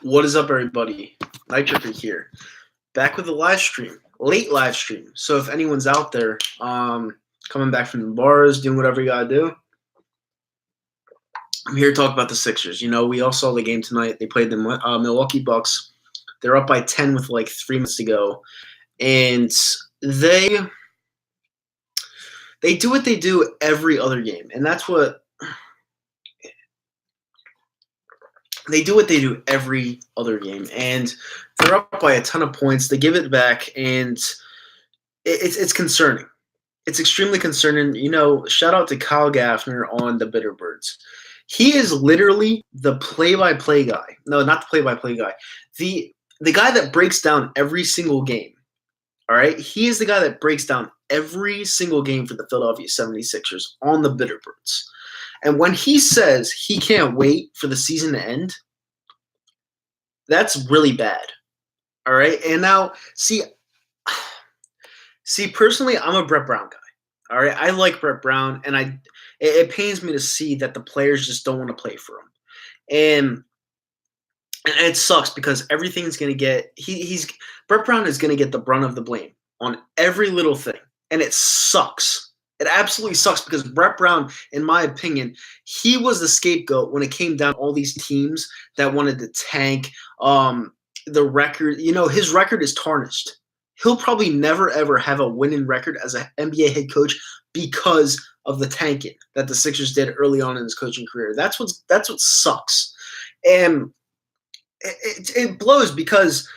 What is up, everybody? Nitric here, back with a live stream, late live stream. So if anyone's out there, coming back from the bars, doing whatever you gotta do, I'm here to talk about the Sixers. We all saw the game tonight. They played the Milwaukee Bucks. They're up by 10 with like 3 minutes to go, and they they do what they do every other game, and that's what they do what they do every other game, and they're up by a ton of points. They give it back, and it's concerning. It's extremely concerning. Shout out to Kyle Gaffner on the Bitterbirds. He is literally the play-by-play guy. No, not the play-by-play guy. The guy that breaks down every single game. All right? He is the guy that breaks down every single game for the Philadelphia 76ers on the Bitterbirds. And when he says he can't wait for the season to end, that's really bad. All right? And now, see, personally, I'm a Brett Brown guy. All right? I like Brett Brown, and it pains me to see that the players just don't want to play for him. And it sucks because everything's going to get Brett Brown is going to get the brunt of the blame on every little thing. And it sucks. It absolutely sucks because Brett Brown, in my opinion, he was the scapegoat when it came down to all these teams that wanted to tank. The record, his record is tarnished. He'll probably never, ever have a winning record as an NBA head coach because of the tanking that the Sixers did early on in his coaching career. That's what sucks. And it blows because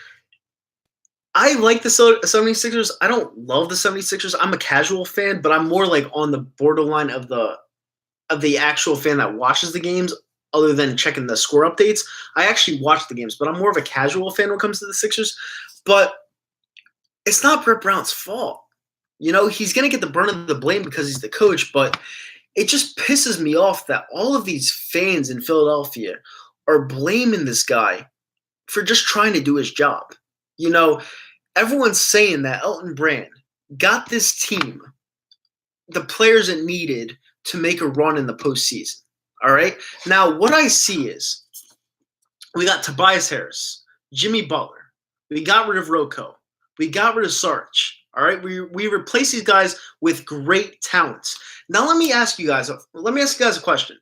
I like the 76ers. I don't love the 76ers. I'm a casual fan, but I'm more like on the borderline of the actual fan that watches the games other than checking the score updates. I actually watch the games, but I'm more of a casual fan when it comes to the Sixers. But it's not Brett Brown's fault. He's going to get the brunt of the blame because he's the coach, but it just pisses me off that all of these fans in Philadelphia are blaming this guy for just trying to do his job. Everyone's saying that Elton Brand got this team the players it needed to make a run in the postseason. All right? Now, what I see is we got Tobias Harris, Jimmy Butler. We got rid of Rocco. We got rid of Saric. All right? We replaced these guys with great talents. Now, let me ask you guys a question.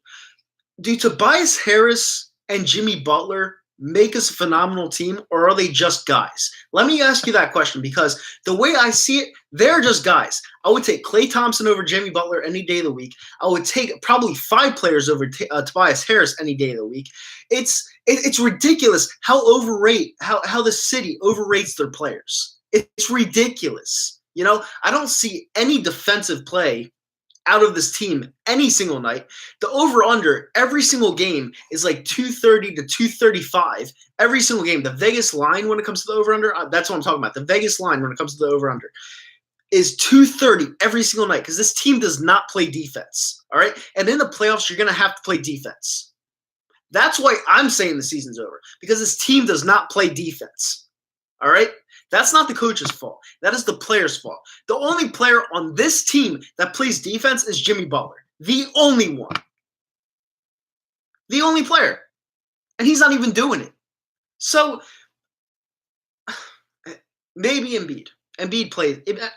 Do Tobias Harris and Jimmy Butler make us a phenomenal team, or are they just guys? Let me ask you that question because the way I see it, they're just guys. I would take Klay Thompson over Jimmy Butler any day of the week. I would take probably 5 players over Tobias Harris any day of the week. It's ridiculous how the city overrates their players. It's ridiculous. I don't see any defensive play out of this team any single night. The over-under every single game is like 230 to 235 every single game. The Vegas line when it comes to the over-under, that's what I'm talking about. The Vegas line when it comes to the over-under is 230 every single night because this team does not play defense, all right? And in the playoffs, you're going to have to play defense. That's why I'm saying the season's over because this team does not play defense, all right? That's not the coach's fault. That is the player's fault. The only player on this team that plays defense is Jimmy Butler. The only one. The only player. And he's not even doing it. So, maybe Embiid.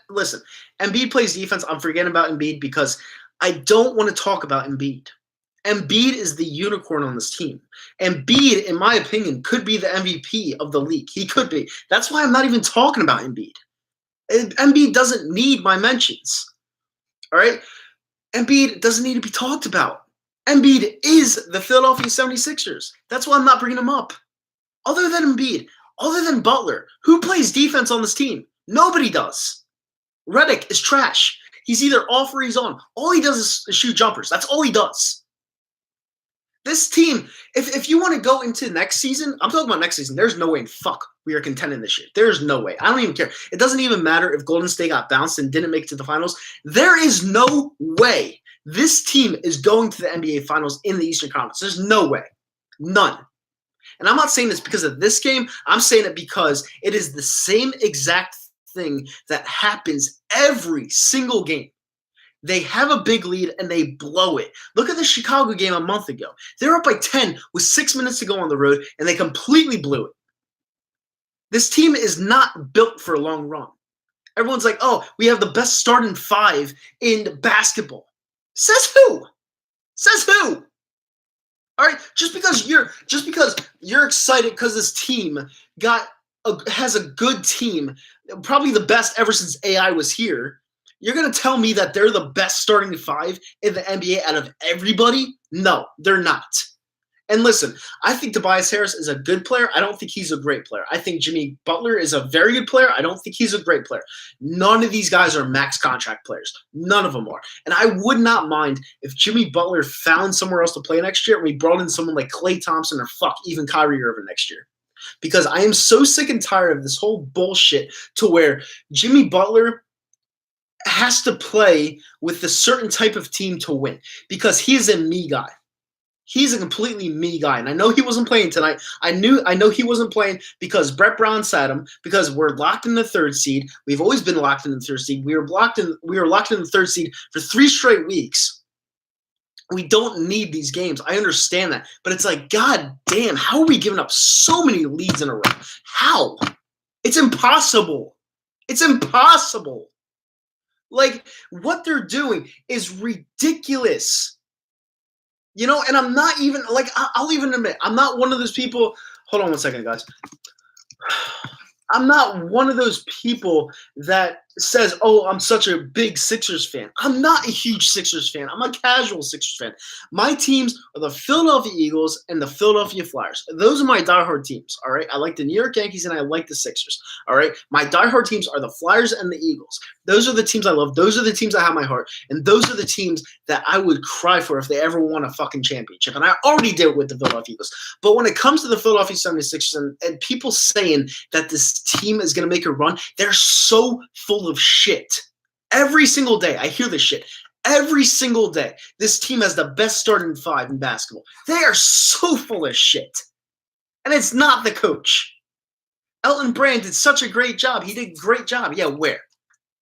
Listen, Embiid plays defense. I'm forgetting about Embiid because I don't want to talk about Embiid. Embiid is the unicorn on this team. Embiid, in my opinion, could be the MVP of the league. He could be. That's why I'm not even talking about Embiid. Embiid doesn't need my mentions. All right? Embiid doesn't need to be talked about. Embiid is the Philadelphia 76ers. That's why I'm not bringing him up. Other than Embiid, other than Butler, who plays defense on this team? Nobody does. Redick is trash. He's either off or he's on. All he does is shoot jumpers. That's all he does. This team, if you want to go into next season, I'm talking about next season, there's no way in fuck we are contending this year. There's no way. I don't even care. It doesn't even matter if Golden State got bounced and didn't make it to the finals. There is no way this team is going to the NBA Finals in the Eastern Conference. There's no way. None. And I'm not saying this because of this game. I'm saying it because it is the same exact thing that happens every single game. They have a big lead and they blow it. Look at the Chicago game a month ago. They're up by 10 with 6 minutes to go on the road, and they completely blew it. This team is not built for a long run. Everyone's like, oh, we have the best starting 5 in basketball. Says who? Says who? All right, just because you're excited because this team has a good team, probably the best ever since AI was here. You're going to tell me that they're the best starting 5 in the NBA out of everybody? No, they're not. And listen, I think Tobias Harris is a good player. I don't think he's a great player. I think Jimmy Butler is a very good player. I don't think he's a great player. None of these guys are max contract players. None of them are. And I would not mind if Jimmy Butler found somewhere else to play next year and we brought in someone like Klay Thompson or even Kyrie Irving next year. Because I am so sick and tired of this whole bullshit to where Jimmy Butler has to play with a certain type of team to win because he's a me guy. He's a completely me guy, and I know he wasn't playing tonight. I know he wasn't playing because Brett Brown sat him because we're locked in the 3rd seed. We've always been locked in the 3rd seed. We were locked in the 3rd seed for 3 straight weeks. We don't need these games. I understand that, but it's like, God damn, how are we giving up so many leads in a row? How? It's impossible. It's impossible. Like, what they're doing is ridiculous. You know, and I'm not even, like, I'll even admit, I'm not one of those people. Hold on one second, guys. I'm not one of those people that says, oh, I'm such a big Sixers fan. I'm not a huge Sixers fan. I'm a casual Sixers fan. My teams are the Philadelphia Eagles and the Philadelphia Flyers. Those are my diehard teams, all right? I like the New York Yankees and I like the Sixers, all right? My diehard teams are the Flyers and the Eagles. Those are the teams I love. Those are the teams that have my heart. And those are the teams that I would cry for if they ever won a fucking championship. And I already did with the Philadelphia Eagles. But when it comes to the Philadelphia 76ers and people saying that this team is going to make a run, they're so full of shit. Every single day, I hear this shit. Every single day, this team has the best starting 5 in basketball. They are so full of shit. And it's not the coach. Elton Brand did such a great job. He did a great job. Yeah, where?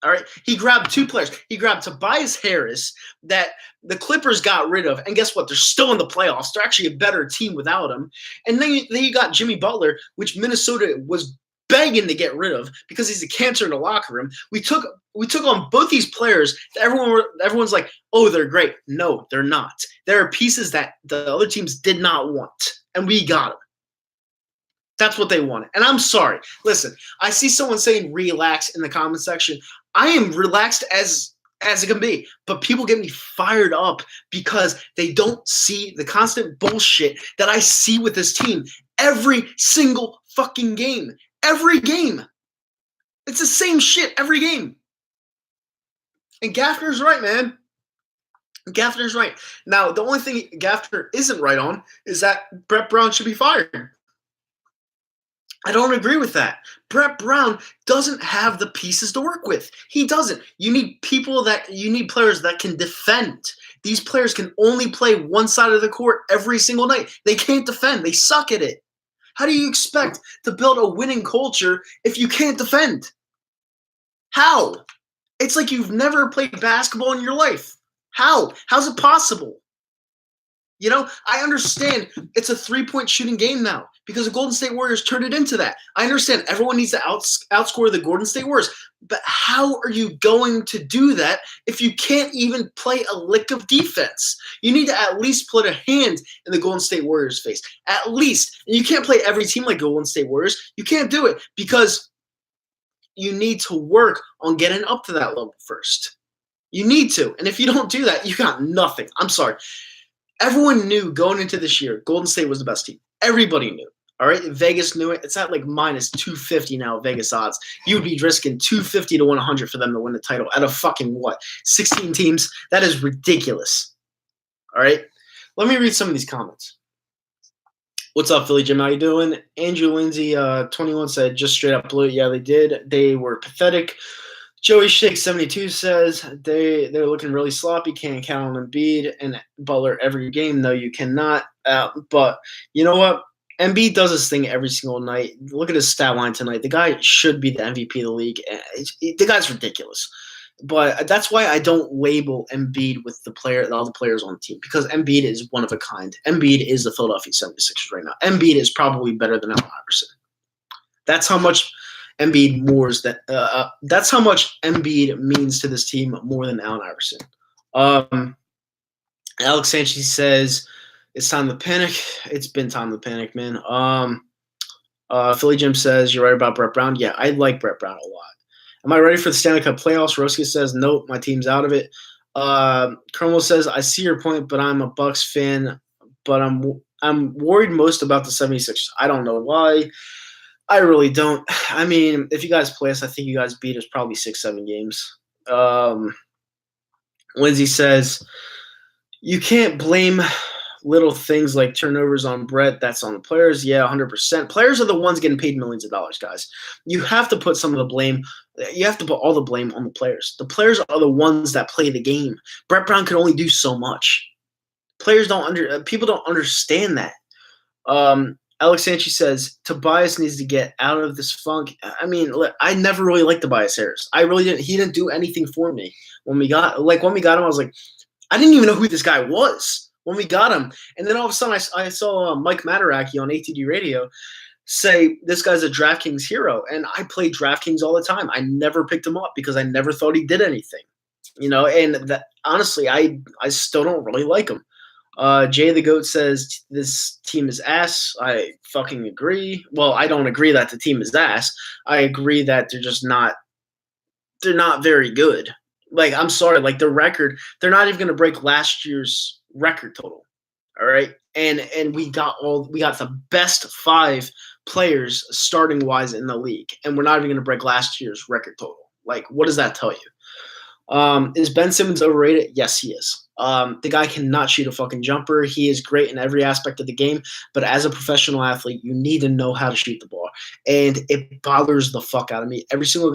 All right. He grabbed 2 players. He grabbed Tobias Harris that the Clippers got rid of. And guess what? They're still in the playoffs. They're actually a better team without him. And then you got Jimmy Butler, which Minnesota was begging to get rid of because he's a cancer in the locker room. We took on both these players that everyone's like, oh, they're great. No, they're not. There are pieces that the other teams did not want, and we got them. That's what they wanted. And I'm sorry. Listen, I see someone saying relax in the comment section. I am relaxed as it can be, but people get me fired up because they don't see the constant bullshit that I see with this team every single fucking game. Every game. It's the same shit every game. And Gaffner's right, man. Gaffner's right. Now, the only thing Gaffner isn't right on is that Brett Brown should be fired. I don't agree with that. Brett Brown doesn't have the pieces to work with. He doesn't. You need players that can defend. These players can only play one side of the court every single night. They can't defend. They suck at it. How do you expect to build a winning culture if you can't defend? How? It's like you've never played basketball in your life. How? How's it possible? You know, I understand it's a 3-point shooting game now because the Golden State Warriors turned it into that. I understand everyone needs to outscore the Golden State Warriors, but how are you going to do that if you can't even play a lick of defense? You need to at least put a hand in the Golden State Warriors' face. At least. And you can't play every team like Golden State Warriors. You can't do it because you need to work on getting up to that level first. You need to. And if you don't do that, you got nothing. I'm sorry. Everyone knew going into this year, Golden State was the best team. Everybody knew. All right, Vegas knew it. It's at like minus 250 now, Vegas odds. You would be risking 250 to 100 for them to win the title out of fucking what? 16 teams? That is ridiculous. All right, let me read some of these comments. What's up, Philly Jim? How you doing? Andrew Lindsay, 21 said, just straight up blew it. Yeah, they did. They were pathetic. Joey Shake 72 says they're looking really sloppy. Can't count on Embiid and Butler every game. No, you cannot. But you know what? Embiid does this thing every single night. Look at his stat line tonight. The guy should be the MVP of the league. The guy's ridiculous. But that's why I don't label Embiid with all the players on the team, because Embiid is one of a kind. Embiid is the Philadelphia 76ers right now. Embiid is probably better than Allen Iverson. That's how much that's how much Embiid means to this team more than Allen Iverson. Alex Sanchez says it's time to panic. It's been time to panic, man. Philly Jim says you're right about Brett Brown. Yeah, I like Brett Brown a lot. Am I ready for the Stanley Cup playoffs? Roski says nope, my team's out of it. Cromwell says I see your point, but I'm a Bucks fan, but I'm worried most about the 76ers. I don't know why. I really don't. I mean, if you guys play us, I think you guys beat us probably 6-7 games. Lindsay says you can't blame little things like turnovers on Brett. That's on the players. Yeah, 100%. Players are the ones getting paid millions of dollars, guys. You have to put some of the blame. You have to put all the blame on the players. The players are the ones that play the game. Brett Brown can only do so much. People don't understand that. Alex Sanchez says Tobias needs to get out of this funk. I mean, I never really liked Tobias Harris. I really didn't. He didn't do anything for me when we got him. I was like, I didn't even know who this guy was when we got him. And then all of a sudden, I saw Mike Mataraki on ATD Radio say this guy's a DraftKings hero, and I play DraftKings all the time. I never picked him up because I never thought he did anything, And that honestly, I still don't really like him. Jay the Goat says this team is ass. I fucking agree. Well, I don't agree that the team is ass. I agree that they're not very good. Like, I'm sorry, like the record, they're not even gonna break last year's record total. All right. And we got the best 5 players starting wise in the league, and we're not even gonna break last year's record total. Like, what does that tell you? Is Ben Simmons overrated? Yes, he is. The guy cannot shoot a fucking jumper. He is great in every aspect of the game, but as a professional athlete, you need to know how to shoot the ball, and it bothers the fuck out of me every single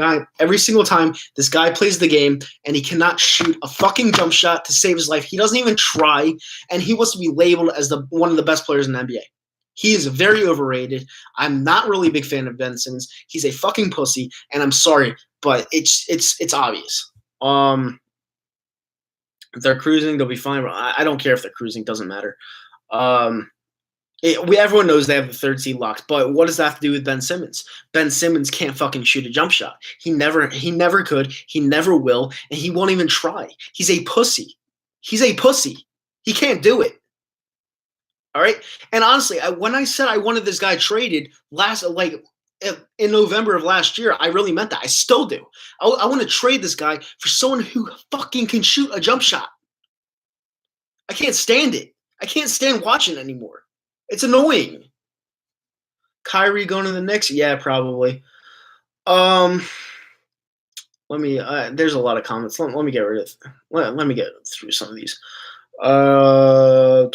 time this guy plays the game and he cannot shoot a fucking jump shot to save his life. He doesn't even try, and he wants to be labeled as one of the best players in the NBA. He is very overrated. I'm not really a big fan of Ben Simmons. He's a fucking pussy, and I'm sorry, but it's obvious. If they're cruising, they'll be fine. I don't care if they're cruising. Doesn't matter. Everyone knows they have the 3rd seed locked, but what does that have to do with Ben Simmons? Ben Simmons can't fucking shoot a jump shot. He never could. He never will, and he won't even try. He's a pussy. He can't do it. All right. And honestly, when I said I wanted this guy traded in November of last year, I really meant that. I still do. I want to trade this guy for someone who fucking can shoot a jump shot. I can't stand it. I can't stand watching it anymore. It's annoying. Kyrie going to the Knicks? Yeah, probably. There's a lot of comments. Let me get rid of. Let me get through some of these. I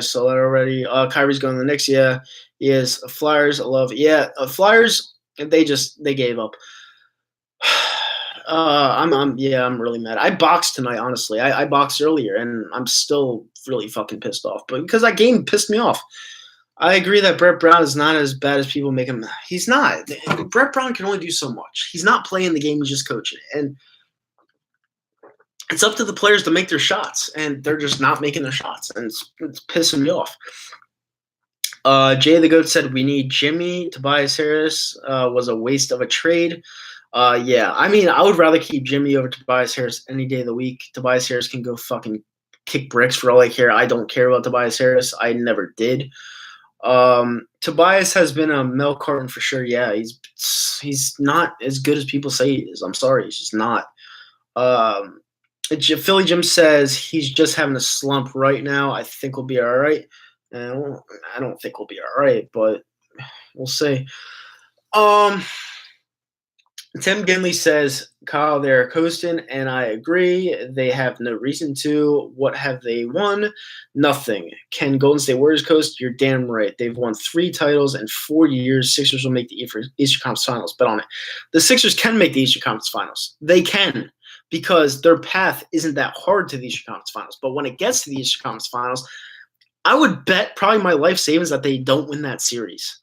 saw that already. Kyrie's going to the Knicks. Yeah. Yes, Flyers, I love it. Yeah, Flyers, they gave up. I'm really mad. I boxed tonight, honestly. I boxed earlier, and I'm still really fucking pissed off. But because that game pissed me off. I agree that Brett Brown is not as bad as people make him. He's not. Brett Brown can only do so much. He's not playing the game, he's just coaching it. And it's up to the players to make their shots, and they're just not making their shots, and it's pissing me off. Jay the Goat said we need Jimmy. Tobias Harris was a waste of a trade. Yeah, I mean, I would rather keep Jimmy over Tobias Harris any day of the week. Tobias Harris can go fucking kick bricks for all I care. I don't care about Tobias Harris. I never did. Tobias has been a milk carton for sure. Yeah, he's not as good as people say he is. I'm sorry, he's just not. Philly Jim says he's just having a slump right now. I think we'll be all right. And I don't think we'll be all right, but we'll see. Tim Ginley says, Kyle, they're coasting, and I agree. They have no reason to. What have they won? Nothing. Can Golden State Warriors coast? You're damn right. They've won 3 titles in 4 years. Sixers will make the Eastern Conference Finals. Bet on it. The Sixers can make the Eastern Conference Finals. They can, because their path isn't that hard to the Eastern Conference Finals. But when it gets to the Eastern Conference Finals, I would bet probably my life savings that they don't win that series,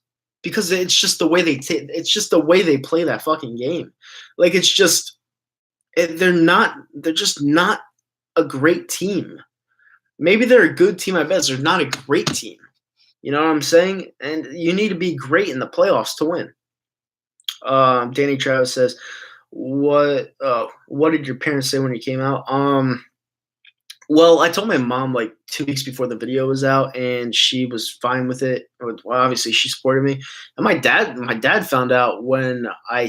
because it's just the way it's just the way they play that fucking game. Like it's just they're just not a great team. Maybe they're a good team, I bet. They're not a great team. You know what I'm saying? And you need to be great in the playoffs to win. Danny Travis says, what did your parents say when you came out? Well, I told my mom like 2 weeks before the video was out, and she was fine with it. Well, obviously, she supported me. And my dad found out when I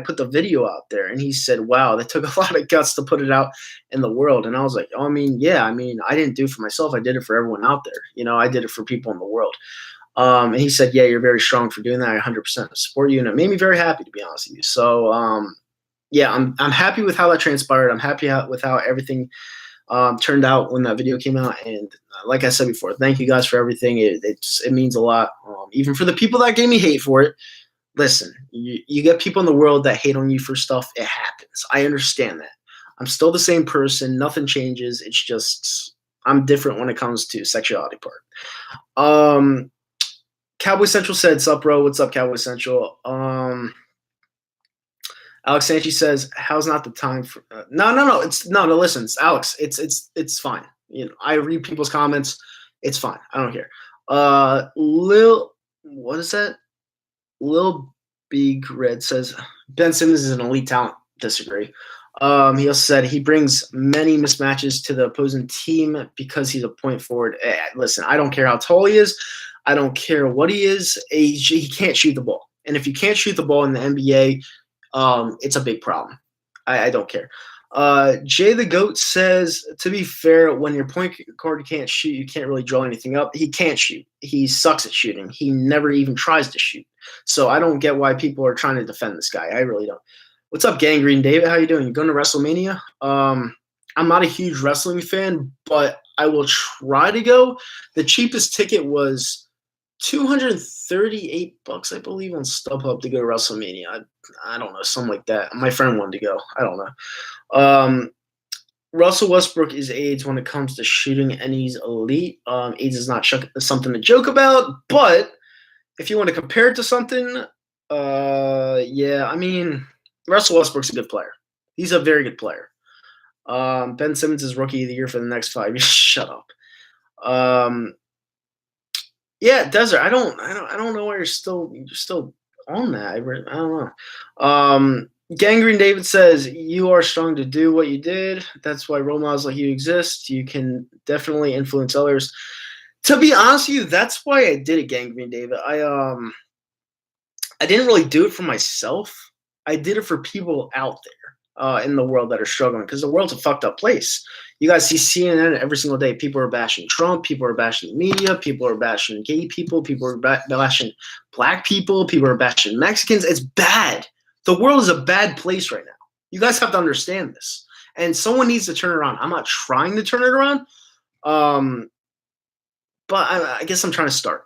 put the video out there, and he said, "Wow, that took a lot of guts to put it out in the world." And I was like, "Oh, I mean, yeah, I mean, I didn't do it for myself. I did it for everyone out there. You know, I did it for people in the world." And he said, "Yeah, you're very strong for doing that. I 100% support you," and it made me very happy, to be honest with you. So, yeah, I'm happy with how that transpired. I'm happy with how everything turned out when that video came out. And like I said before, thank you guys for everything. It means a lot. Even for the people that gave me hate for it. Listen, you get people in the world that hate on you for stuff. It happens. I understand that. I'm still the same person. Nothing changes. It's just I'm different when it comes to sexuality part. Cowboy Central said, "Sup, bro? What's up, Cowboy Central?" Alex Sanchez says, "How's not the time for?" No. No. Listen, it's Alex. It's fine. You know, I read people's comments. It's fine. I don't care. What is that? Lil Big Red says Ben Simmons is an elite talent. Disagree. He also said he brings many mismatches to the opposing team because he's a point forward. Listen, I don't care how tall he is. I don't care what he is. He can't shoot the ball. And if you can't shoot the ball in the NBA, it's a big problem. I don't care. Jay the Goat says, to be fair, when your point guard can't shoot, you can't really draw anything up. He can't shoot. He sucks at shooting. He never even tries to shoot. So I don't get why people are trying to defend this guy. I really don't. What's up, Gangrene David? How you doing? You going to WrestleMania? I'm not a huge wrestling fan, but I will try to go. The cheapest ticket was $238, I believe, on StubHub to go to WrestleMania. I don't know, something like that. My friend wanted to go. I don't know. Russell Westbrook is AIDS when it comes to shooting, and he's elite. AIDS is not something to joke about, but if you want to compare it to something, yeah, I mean, Russell Westbrook's a good player. He's a very good player. Ben Simmons is rookie of the year for the next 5 years. Shut up. Yeah, Desert. I don't know why you're still on that. I don't know. Gangrene David says, "You are strong to do what you did. That's why role models like you exist. You can definitely influence others." To be honest with you, that's why I did it, Gangrene David. I didn't really do it for myself. I did it for people out there in the world that are struggling, because the world's a fucked up place. You guys see CNN every single day. People are bashing Trump. People are bashing the media. People are bashing gay people. People are bashing black people. People are bashing Mexicans. It's bad. The world is a bad place right now. You guys have to understand this. And someone needs to turn it around. I'm not trying to turn it around. But I guess I'm trying to start.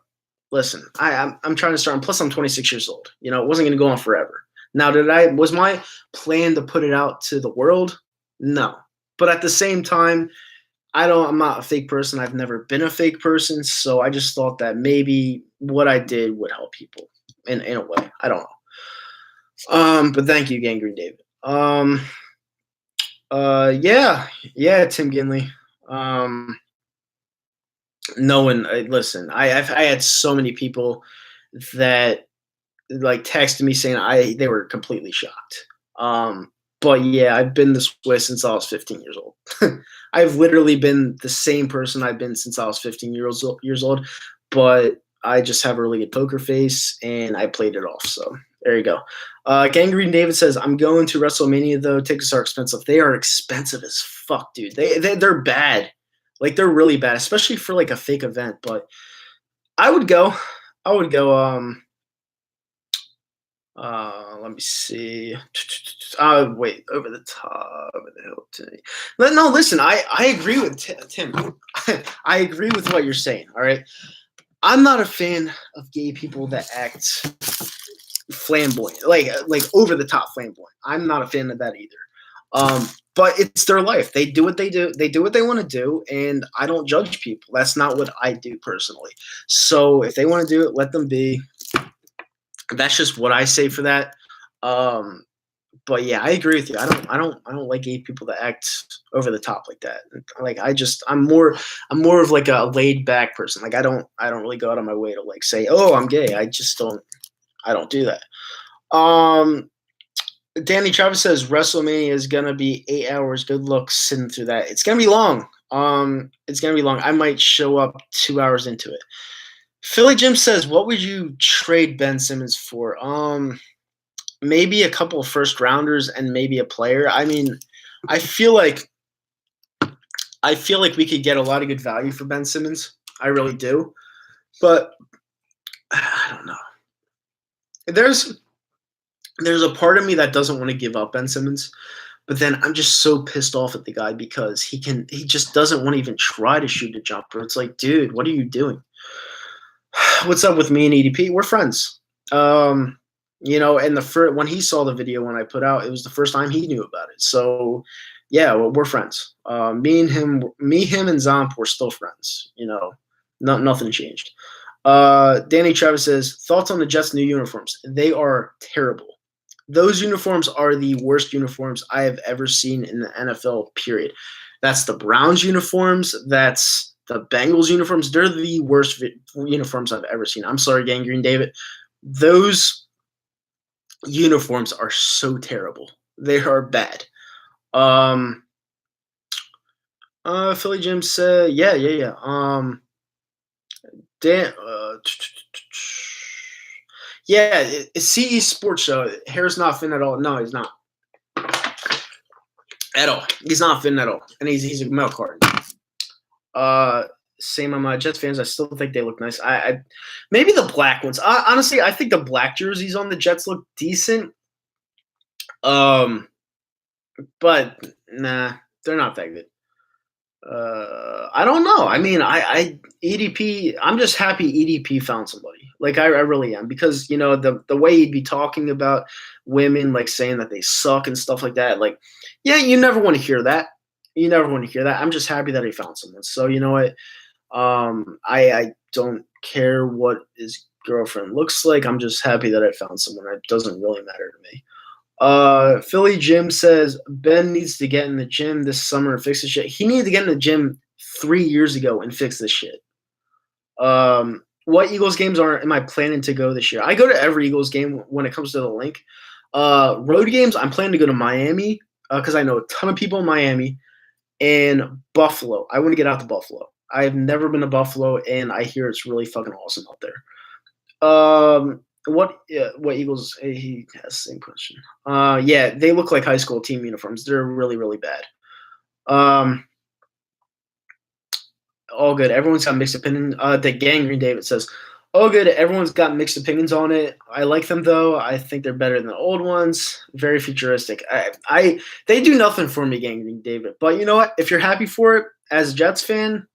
Listen, I'm trying to start. And plus, I'm 26 years old. You know, it wasn't going to go on forever. Now, was my plan to put it out to the world? No. But at the same time, I'm not a fake person. I've never been a fake person. So I just thought that maybe what I did would help people in a way. I don't know. But thank you, Gangrene David. Yeah, Tim Ginley. No one, listen, I had so many people that like texted me saying they were completely shocked. But yeah, I've been this way since I was 15 years old. I've literally been the same person I've been since I was 15 years old, but I just have a really good poker face and I played it off. So there you go. Gangrene David says, "I'm going to WrestleMania though. Tickets are expensive." They are expensive as fuck, dude. They're bad. Like, they're really bad, especially for like a fake event. But I would go. Let me see. Wait, over the top, over the hill. No, listen, I agree with Tim. I agree with what you're saying. All right, I'm not a fan of gay people that act flamboyant, like over the top flamboyant. I'm not a fan of that either. But it's their life. They do what they do. They do what they want to do, and I don't judge people. That's not what I do personally. So if they want to do it, let them be. That's just what I say for that. Um, but yeah, I agree with you. I don't like gay people that act over the top like that. Like I'm more of like a laid back person. Like I don't really go out of my way to like say, oh, I'm gay. I don't do that. Um, Danny Travis says WrestleMania is gonna be 8 hours. Good luck sitting through that. It's gonna be long. It's gonna be long. I might show up 2 hours into it. Philly Jim says, "What would you trade Ben Simmons for?" Maybe a couple of first rounders and maybe a player. I mean, I feel like I feel like we could get a lot of good value for Ben Simmons. I really do, but I don't know. There's there's a part of me that doesn't want to give up Ben Simmons, but then I'm just so pissed off at the guy because he just doesn't want to even try to shoot a jumper. It's like, dude, what are you doing? What's up with me and EDP? We're friends. And when he saw the video when I put out, it was the first time he knew about it. So, yeah, well, we're friends. Him, and Zomp were still friends. Nothing changed. Danny Travis says thoughts on the Jets' new uniforms. They are terrible. Those uniforms are the worst uniforms I have ever seen in the NFL. Period. That's the Browns uniforms. That's the Bengals uniforms. They're the worst uniforms I've ever seen. I'm sorry, Gangrene David. Those uniforms are so terrible. They are bad. Philly Jim said, yeah. Dan, yeah, CE Sports Show. Hair's not thin at all. No, he's not at all. He's not thin at all, and he's a milk carton. Same on my Jets fans. I still think they look nice. I maybe the black ones. Honestly, I think the black jerseys on the Jets look decent. But nah, they're not that good. I don't know. I mean, EDP. I'm just happy EDP found somebody. Like I really am because the way he'd be talking about women, like saying that they suck and stuff like that. Like, yeah, you never want to hear that. You never want to hear that. I'm just happy that he found someone. So you know what? I don't care what his girlfriend looks like. I'm just happy that I found someone. It doesn't really matter to me. Philly Jim says Ben needs to get in the gym this summer and fix this shit. He needed to get in the gym 3 years ago and fix this shit. What Eagles games am I planning to go this year? I go to every Eagles game when it comes to the link. Road games, I'm planning to go to Miami because I know a ton of people in Miami and Buffalo. I want to get out to Buffalo. I've never been to Buffalo, and I hear it's really fucking awesome out there. What Eagles? He has the same question. Yeah, they look like high school team uniforms. They're really, really bad. All good. Everyone's got mixed opinion. The Gangrene David says, "Oh, good. Everyone's got mixed opinions on it. I like them though. I think they're better than the old ones. Very futuristic. They do nothing for me, Gangrene David. But you know what? If you're happy for it as a Jets fan,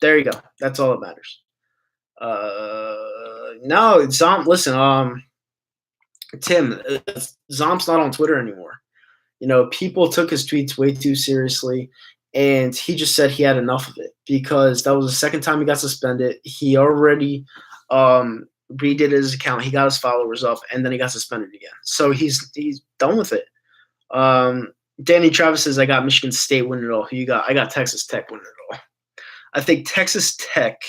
there you go. That's all that matters." No, Zomp. Listen, Tim, Zomp's not on Twitter anymore. People took his tweets way too seriously, and he just said he had enough of it because that was the second time he got suspended. He already redid his account. He got his followers up, and then he got suspended again. So he's done with it. Danny Travis says, "I got Michigan State winning it all." Who you got? I got Texas Tech winning it all. I think Texas Tech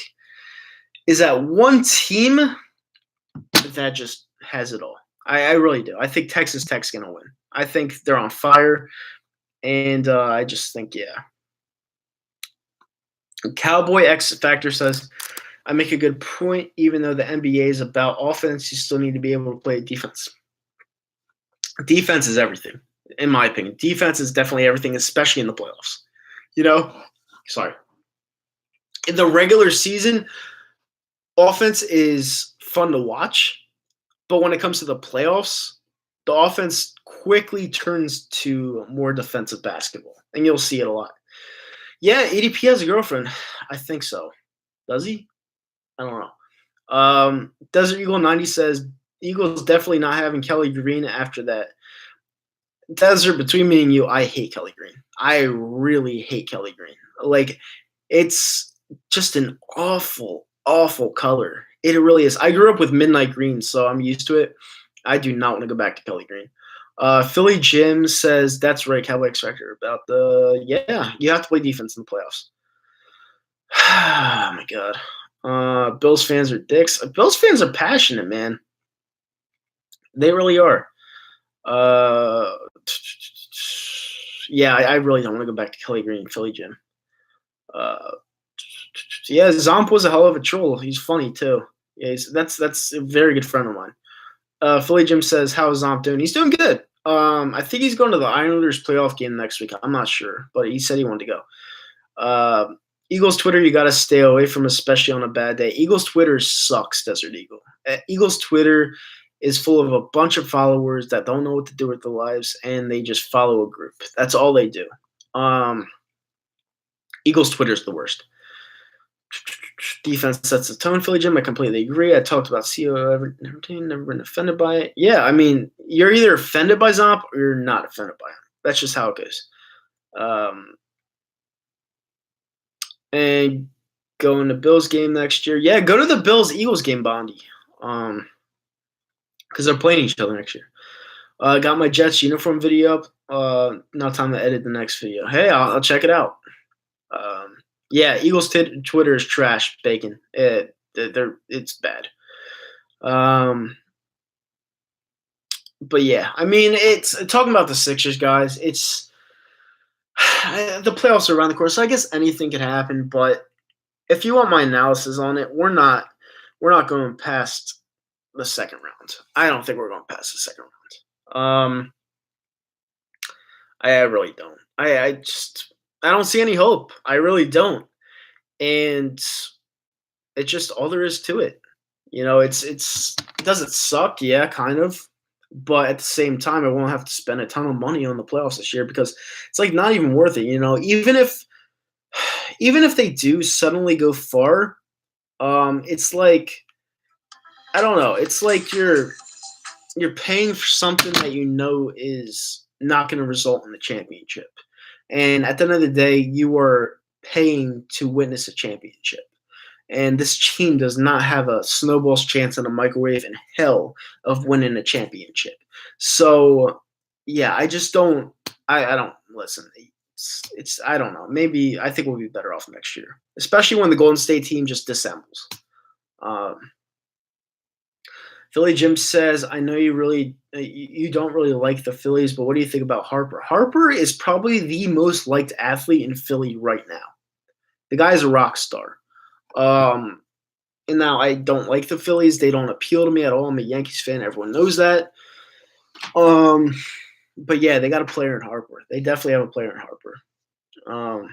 is that one team that just has it all. I really do. I think Texas Tech's going to win. I think they're on fire, and I just think, yeah. Cowboy X Factor says, "I make a good point. Even though the NBA is about offense, you still need to be able to play defense. Defense is everything, in my opinion. Defense is definitely everything, especially in the playoffs. Sorry. In the regular season, offense is fun to watch, but when it comes to the playoffs, the offense quickly turns to more defensive basketball, and you'll see it a lot. Yeah, ADP has a girlfriend. I think so. Does he? I don't know. Desert Eagle 90 says, Eagles definitely not having Kelly Green after that. Desert, between me and you, I hate Kelly Green. I really hate Kelly Green. Like, it's just an awful, awful color. It really is. I grew up with midnight green, so I'm used to it. I do not want to go back to Kelly Green. Philly Jim says that's right, Cowboy X Factor. About you have to play defense in the playoffs. Oh my god. Bills fans are dicks. Bills fans are passionate, man. They really are. Yeah, I really don't want to go back to Kelly Green, Philly Jim. Yeah, Zomp was a hell of a troll. He's funny too. Yeah, that's a very good friend of mine. Philly Jim says, "How is Zomp doing?" He's doing good. I think he's going to the Islanders playoff game next week. I'm not sure, but he said he wanted to go. Eagles Twitter, you got to stay away from, especially on a bad day. Eagles Twitter sucks, Desert Eagle. Eagles Twitter is full of a bunch of followers that don't know what to do with their lives, and they just follow a group. That's all they do. Eagles Twitter is the worst. Defense sets the tone, Philly Jim. I completely agree. I talked about CO never been offended by it. Yeah, I mean, you're either offended by Zomp or you're not offended by him. That's just how it goes. And going to Bills game next year. Yeah, go to the Bills-Eagles game, Bondi. Because they're playing each other next year. Got my Jets uniform video up. Now time to edit the next video. Hey, I'll check it out. Yeah, Eagles Twitter is trash, Bacon. It's bad. But yeah, I mean, it's talking about the Sixers, guys. It's the playoffs are around the corner, so I guess anything could happen. But if you want my analysis on it, we're not going past the second round. I don't think we're going past the second round. I really don't. I don't see any hope. I really don't. And it's just all there is to it. You know, does it suck? Yeah, kind of. But at the same time, I won't have to spend a ton of money on the playoffs this year because it's like not even worth it. You know, even if they do suddenly go far, it's like, I don't know. It's like you're paying for something that you know is not going to result in the championship. And at the end of the day, you are paying to witness a championship. And this team does not have a snowball's chance in a microwave in hell of winning a championship. So, yeah, I just don't. I don't listen. It's I don't know. Maybe I think we'll be better off next year, especially when the Golden State team just dissembles. Philly Jim says, I know you don't really like the Phillies, but what do you think about Harper? Harper is probably the most liked athlete in Philly right now. The guy is a rock star. And now I don't like the Phillies. They don't appeal to me at all. I'm a Yankees fan. Everyone knows that. But yeah, they got a player in Harper. They definitely have a player in Harper.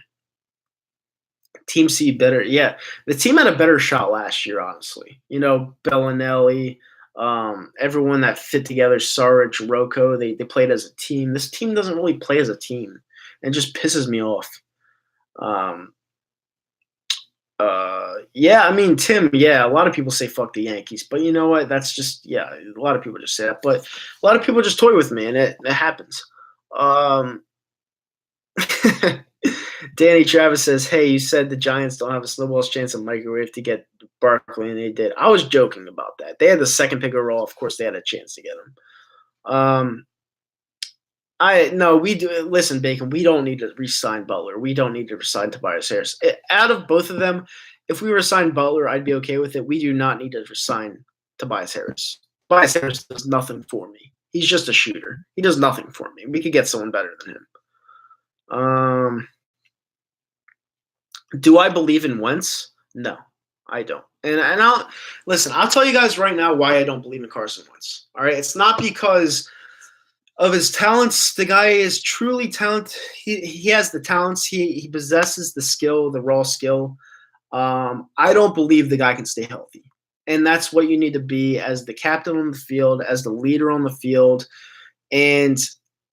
Team C better. Yeah, the team had a better shot last year, honestly. You know, Bellinelli, everyone that fit together, Saric, Rocco, they played as a team. This team doesn't really play as a team. And it just pisses me off. Yeah, I mean, Tim, yeah, a lot of people say fuck the Yankees, but you know what? That's just, yeah, a lot of people just say that, but a lot of people just toy with me, and it happens. Danny Travis says, hey, you said the Giants don't have a snowball's chance of microwave to get Barkley, and they did. I was joking about that. They had the second pick overall. Of course, they had a chance to get him. We do. Listen, Bacon, we don't need to re-sign Butler. We don't need to re-sign Tobias Harris. Out of both of them, if we re-sign Butler, I'd be okay with it. We do not need to re-sign Tobias Harris. Tobias Harris does nothing for me. He's just a shooter. He does nothing for me. We could get someone better than him. Do I believe in Wentz? No, I don't. And I'll tell you guys right now why I don't believe in Carson Wentz. All right, it's not because of his talents. The guy is truly talented. He has the talents. He possesses the skill, the raw skill. I don't believe the guy can stay healthy. And that's what you need to be as the captain on the field, as the leader on the field. And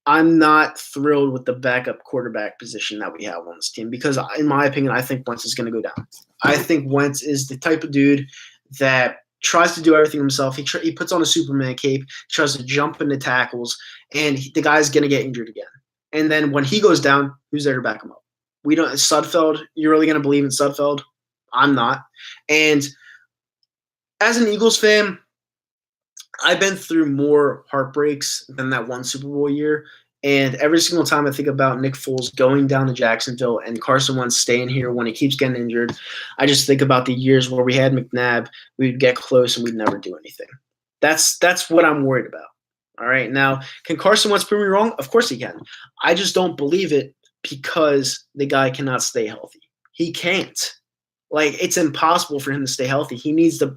I'm not thrilled with the backup quarterback position that we have on this team because, in my opinion, I think Wentz is going to go down. I think Wentz is the type of dude that tries to do everything himself. He puts on a Superman cape, tries to jump into tackles, and the guy's going to get injured again. And then when he goes down, who's there to back him up? We don't. Sudfeld. You're really going to believe in Sudfeld? I'm not. And as an Eagles fan, I've been through more heartbreaks than that one Super Bowl year. And every single time I think about Nick Foles going down to Jacksonville and Carson Wentz staying here when he keeps getting injured, I just think about the years where we had McNabb, we'd get close and we'd never do anything. That's what I'm worried about. All right. Now, can Carson Wentz prove me wrong? Of course he can. I just don't believe it because the guy cannot stay healthy. He can't. Like, it's impossible for him to stay healthy. He needs to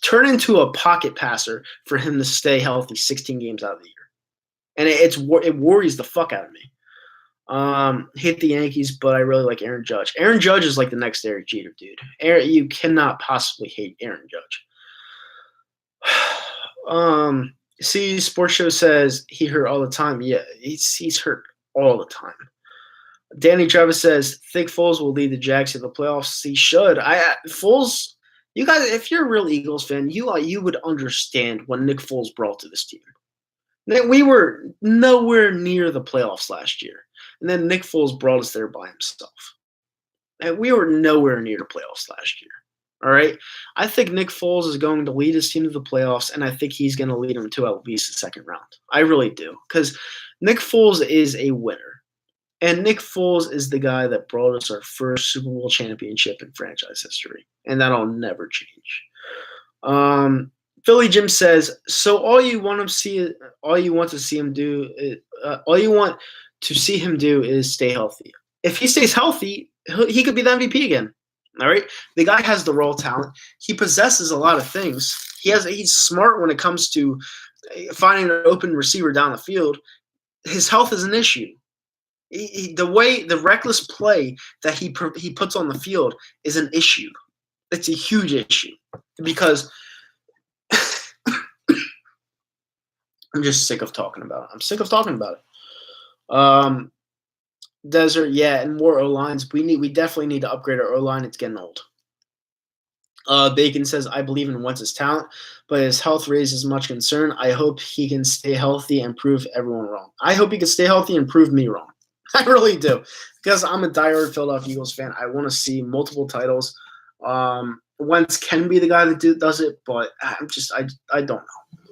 turn into a pocket passer for him to stay healthy 16 games out of the year. And it worries the fuck out of me. Hate the Yankees, but I really like Aaron Judge. Aaron Judge is like the next Derek Jeter, dude. You cannot possibly hate Aaron Judge. See, Sports Show says he hurt all the time. Yeah, he's hurt all the time. Danny Travis says Thick Foles will lead the Jags to the playoffs. He should. Foles, you guys, if you're a real Eagles fan, you would understand what Nick Foles brought to this team. We were nowhere near the playoffs last year, and then Nick Foles brought us there by himself. And we were nowhere near the playoffs last year. All right? I think Nick Foles is going to lead his team to the playoffs, and I think he's going to lead them to at least the second round. I really do, because Nick Foles is a winner. And Nick Foles is the guy that brought us our first Super Bowl championship in franchise history, and that'll never change. Philly Jim says, so all you want to see him do is stay healthy. If he stays healthy, he could be the MVP again. All right, the guy has the raw talent. He possesses a lot of things. He's smart when it comes to finding an open receiver down the field. His health is an issue. The reckless play that he puts on the field is an issue. It's a huge issue because I'm just sick of talking about it. Desert, yeah, and more O-lines. We definitely need to upgrade our O-line. It's getting old. Bacon says, I believe in Wentz's talent, but his health raises much concern. I hope he can stay healthy and prove everyone wrong. I hope he can stay healthy and prove me wrong. I really do, because I'm a diehard Philadelphia Eagles fan. I want to see multiple titles. Wentz can be the guy that does it, but I don't know.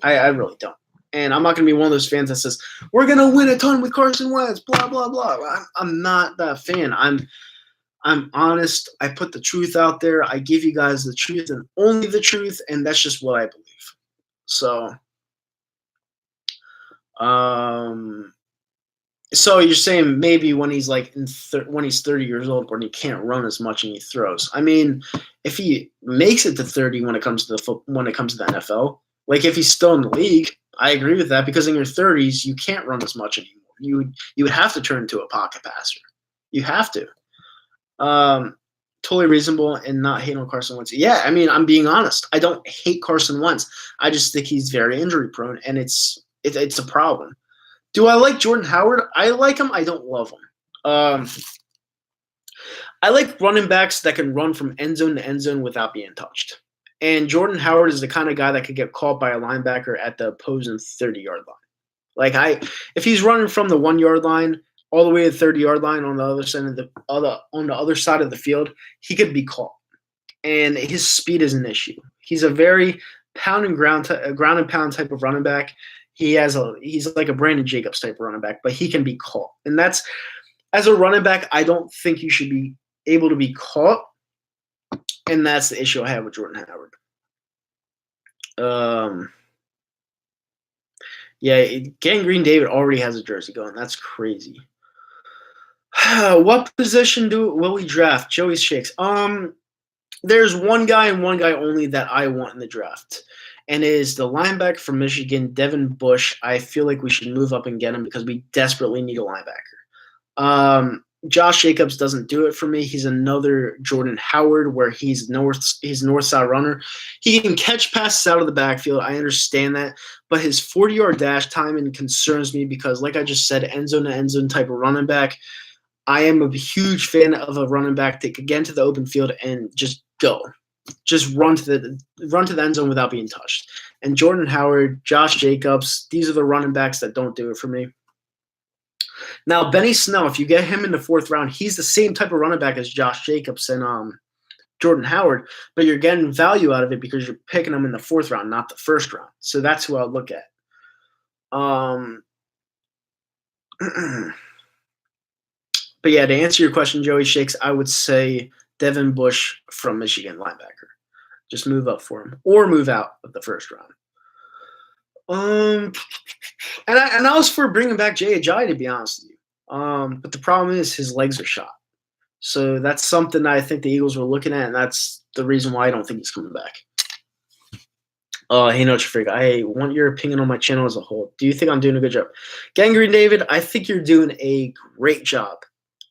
I really don't. And I'm not going to be one of those fans that says, we're going to win a ton with Carson Wentz, blah, blah, blah. I'm not that fan. I'm honest. I put the truth out there. I give you guys the truth and only the truth, and that's just what I believe. So, so you're saying maybe when he's like when he's 30 years old, when he can't run as much and he throws. I mean, if he makes it to 30 when it comes to the NFL, like if he's still in the league, I agree with that, because in your 30s you can't run as much anymore. You would have to turn into a pocket passer. You have to. Totally reasonable and not hate on Carson Wentz. Yeah, I mean, I'm being honest. I don't hate Carson Wentz. I just think he's very injury prone, and it's a problem. Do I like Jordan Howard? I like him. I don't love him. I like running backs that can run from end zone to end zone without being touched. And Jordan Howard is the kind of guy that could get caught by a linebacker at the opposing 30-yard line. Like if he's running from the 1-yard line all the way to the 30-yard line on the other side of the field, he could be caught. And his speed is an issue. He's a very ground and pound type of running back. He's like a Brandon Jacobs type of running back, but he can be caught. And that's, as a running back, I don't think you should be able to be caught. And that's the issue I have with Jordan Howard. Yeah, Gang Green David already has a jersey going. That's crazy. What position will we draft? Joey Shakes. There's one guy and one guy only that I want in the draft, and it is the linebacker from Michigan, Devin Bush. I feel like we should move up and get him because we desperately need a linebacker. Josh Jacobs doesn't do it for me. He's another Jordan Howard where he's north-side runner. He can catch passes out of the backfield. I understand that. But his 40-yard dash timing concerns me because, like I just said, end-zone to end-zone type of running back. I am a huge fan of a running back that could get into the open field and just go. Just run to the end zone without being touched. And Jordan Howard, Josh Jacobs, these are the running backs that don't do it for me. Now, Benny Snell, if you get him in the 4th round, he's the same type of running back as Josh Jacobs and Jordan Howard, but you're getting value out of it because you're picking him in the 4th round, not the 1st round. So that's who I'll look at. But yeah, to answer your question, Joey Shakes, I would say Devin Bush from Michigan, linebacker. Just move up for him or move out of the 1st round. And I was for bringing back Jay Ajayi, to be honest with you. But the problem is his legs are shot. So that's something that I think the Eagles were looking at, and that's the reason why I don't think he's coming back. Hey, No Freak, I want your opinion on my channel as a whole. Do you think I'm doing a good job? Gangrene David, I think you're doing a great job.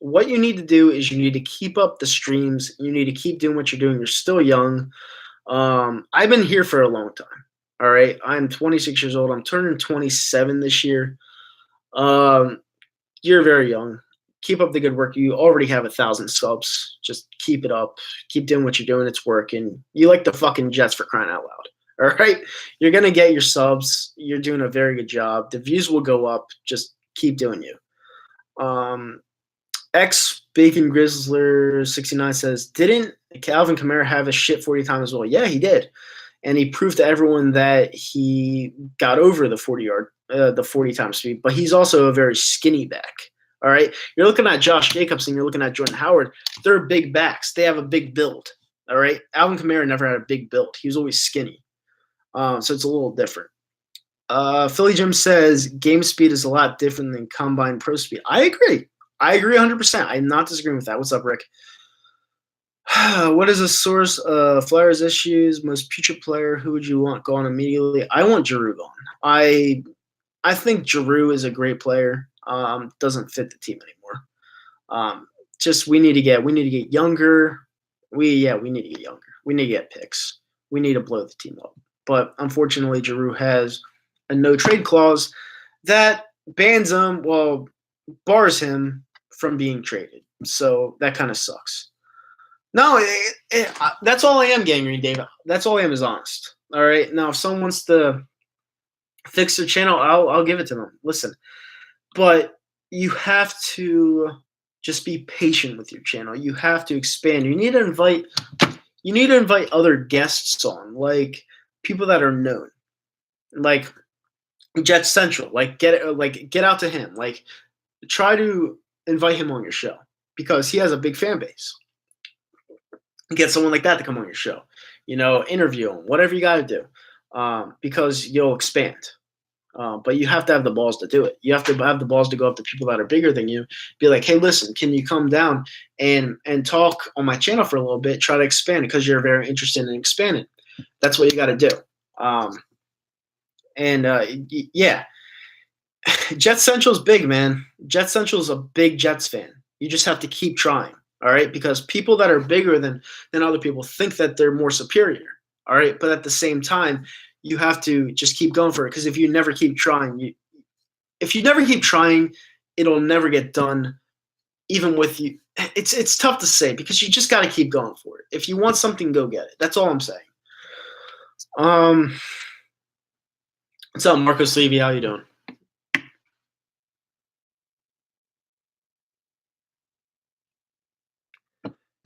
What you need to do is you need to keep up the streams. You need to keep doing what you're doing. You're still young. I've been here for a long time. All right. I'm 26 years old. I'm turning 27 this year. You're very young. Keep up the good work. You already have 1,000 subs. Just keep it up. Keep doing what you're doing. It's working. You like the fucking Jets, for crying out loud. All right. You're going to get your subs. You're doing a very good job. The views will go up. Just keep doing you. X Bacon Grizzler 69 says, didn't Calvin Kamara have a shit 40 time as well? Yeah, he did. And he proved to everyone that he got over the 40 time speed, but he's also a very skinny back. All right. You're looking at Josh Jacobs and you're looking at Jordan Howard. They're big backs. They have a big build. All right. Alvin Kamara never had a big build. He was always skinny. So it's a little different. Philly Jim says game speed is a lot different than combine pro speed. I agree. 100%. I'm not disagreeing with that. What's up, Rick? What is the source of Flyers issues? Most future player? Who would you want gone immediately? I want Giroux gone. I think Giroux is a great player. Doesn't fit the team anymore. Just we need to get younger. We need to get younger. We need to get picks. We need to blow the team up. But unfortunately, Giroux has a no trade clause that bans him. Well, bars him from being traded. So that kind of sucks. No, that's all I am, Gangrene Dave. That's all I am is honest. All right. Now, if someone wants to fix their channel, I'll give it to them. Listen, but you have to just be patient with your channel. You have to expand. You need to invite other guests on, like people that are known, like Jet Central. Like get out to him. Like try to invite him on your show because he has a big fan base. Get someone like that to come on your show, interview him, whatever you got to do, because you'll expand. But you have to have the balls to do it. You have to have the balls to go up to people that are bigger than you, be like, hey, listen, can you come down and talk on my channel for a little bit, try to expand it because you're very interested in expanding. That's what you got to do. Yeah. Jet Central's big, man. Jet Central's a big Jets fan. You just have to keep trying. All right, because people that are bigger than other people think that they're more superior. All right, but at the same time, you have to just keep going for it because if you never keep trying, it'll never get done. Even with you, it's tough to say because you just got to keep going for it. If you want something, go get it. That's all I'm saying. What's up, Marcos Levy? How you doing?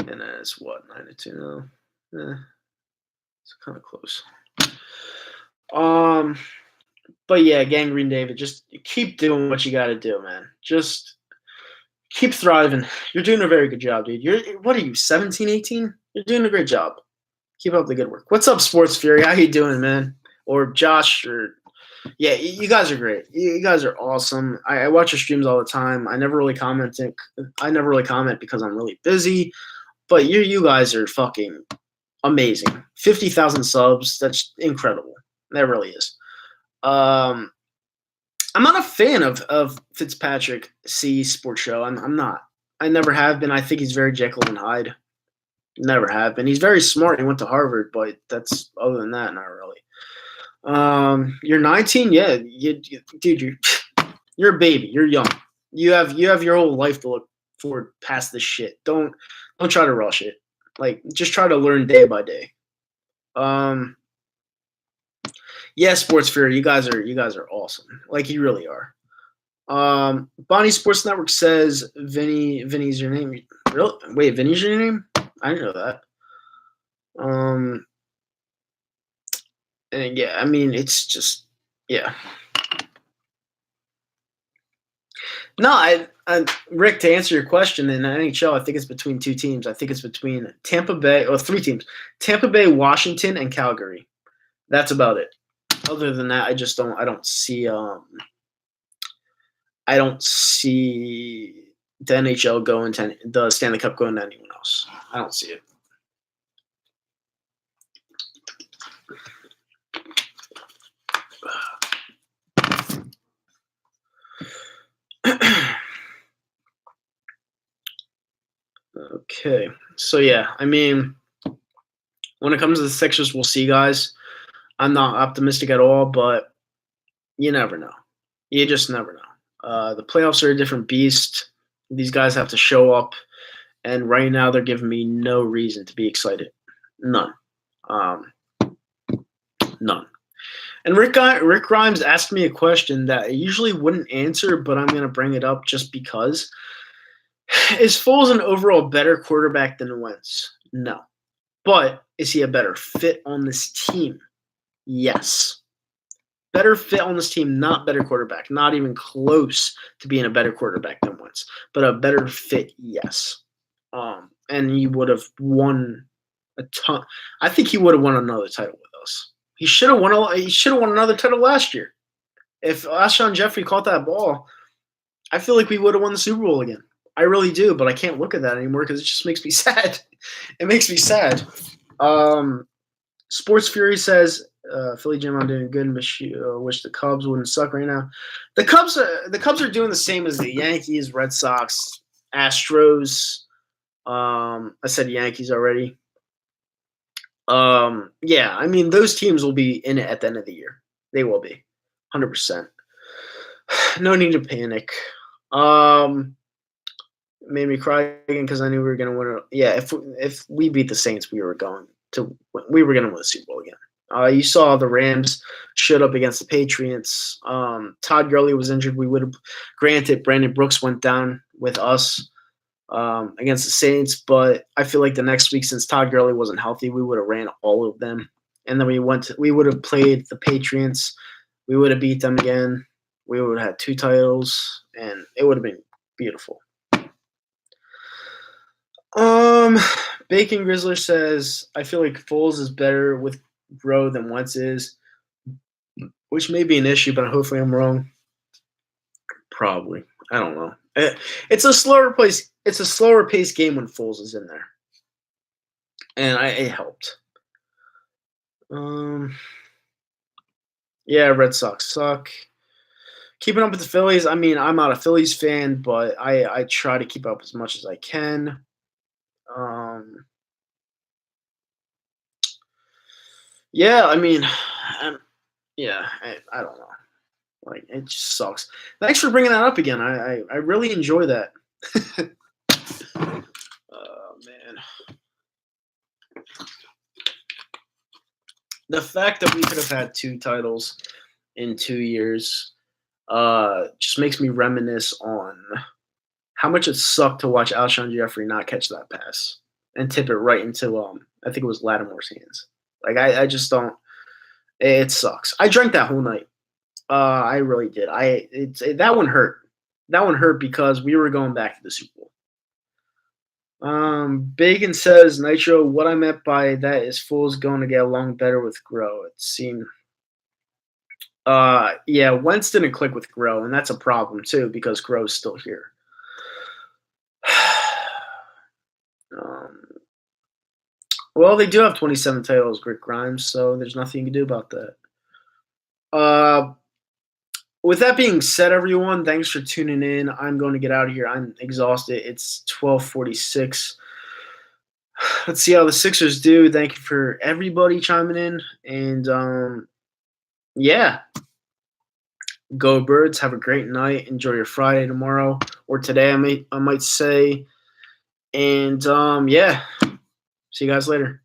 And that's what 9-2 now. It's kind of close. But yeah, Gangrene David, just keep doing what you got to do, man. Just keep thriving. You're doing a very good job, dude. What are you, 17, 18? You're doing a great job. Keep up the good work. What's up, Sports Fury? How you doing, man? Or Josh, yeah, you guys are great. You guys are awesome. I watch your streams all the time. I never really comment because I'm really busy. But you guys are fucking amazing. 50,000 subs. That's incredible. That really is. I'm not a fan of Fitzpatrick C Sports Show. I'm not. I never have been. I think he's very Jekyll and Hyde. Never have been. He's very smart. He went to Harvard, but that's other than that, not really. You're 19, yeah. Dude, you're a baby. You're young. You have your whole life to look forward past this shit. Don't try to rush it. Like, just try to learn day by day. Yeah, Sports Fury, you guys are awesome. Like, you really are. Bonnie Sports Network says Vinny's your name. Really? Wait, Vinny's your name? I didn't know that. Um, and yeah, I mean, it's just yeah. No, Rick, to answer your question, in the NHL, I think it's between two teams. I think it's between Tampa Bay, or three teams: Tampa Bay, Washington, and Calgary. That's about it. Other than that, I just don't. I don't see. I don't see the NHL going to the Stanley Cup going to anyone else. I don't see it. Okay, so yeah, I mean, when it comes to the Sixers, we'll see, guys. I'm not optimistic at all, but you never know. You just never know. The playoffs are a different beast. These guys have to show up, and right now they're giving me no reason to be excited. None. Um, none. And Rick Grimes asked me a question that I usually wouldn't answer, but I'm going to bring it up just because. Is Foles an overall better quarterback than Wentz? No. But is he a better fit on this team? Yes. Better fit on this team, not better quarterback. Not even close to being a better quarterback than Wentz. But a better fit, yes. And he would have won a ton. I think he would have won another title with us. He should have won. He should have won another title last year. If Alshon Jeffrey caught that ball, I feel like we would have won the Super Bowl again. I really do, but I can't look at that anymore because it just makes me sad. It makes me sad. Sports Fury says, Philly Jim, I'm doing good. Wish the Cubs wouldn't suck right now. The Cubs are doing the same as the Yankees, Red Sox, Astros. I said Yankees already. Yeah, I mean, those teams will be in it at the end of the year. They will be. 100%. No need to panic. Made me cry again because I knew we were going to win. Yeah, if we beat the Saints, we were going to win the Super Bowl again. You saw the Rams showed up against the Patriots. Todd Gurley was injured. We would have granted Brandon Brooks went down with us against the Saints, but I feel like the next week, since Todd Gurley wasn't healthy, we would have ran all of them, and then we would have played the Patriots. We would have beat them again. We would have had 2 titles, and it would have been beautiful. Bacon Grizzler says, I feel like Foles is better with Grow than Wentz is, which may be an issue, but hopefully I'm wrong. Probably. I don't know. It's a slower pace. It's a slower paced game when Foles is in there, and it helped. Yeah, Red Sox suck. Keeping up with the Phillies. I mean, I'm not a Phillies fan, but I try to keep up as much as I can. Yeah, I mean, I don't know. Like, it just sucks. Thanks for bringing that up again. I really enjoy that. Oh, man. The fact that we could have had 2 titles in 2 years just makes me reminisce on how much it sucked to watch Alshon Jeffrey not catch that pass and tip it right into I think it was Lattimore's hands. Like, I just don't. It sucks. I drank that whole night. I really did. That one hurt. That one hurt because we were going back to the Super Bowl. Bacon says, Nitro, what I meant by that is Foles going to get along better with Grow. It seemed. Yeah, Wentz didn't click with Grow, and that's a problem too because Grow's still here. Well, they do have 27 titles, Rick Grimes, so there's nothing you can do about that. With that being said, everyone, thanks for tuning in. I'm going to get out of here. I'm exhausted. It's 12:46. Let's see how the Sixers do. Thank you for everybody chiming in. And, yeah. Go Birds. Have a great night. Enjoy your Friday tomorrow. Or today, I might say. And, yeah. See you guys later.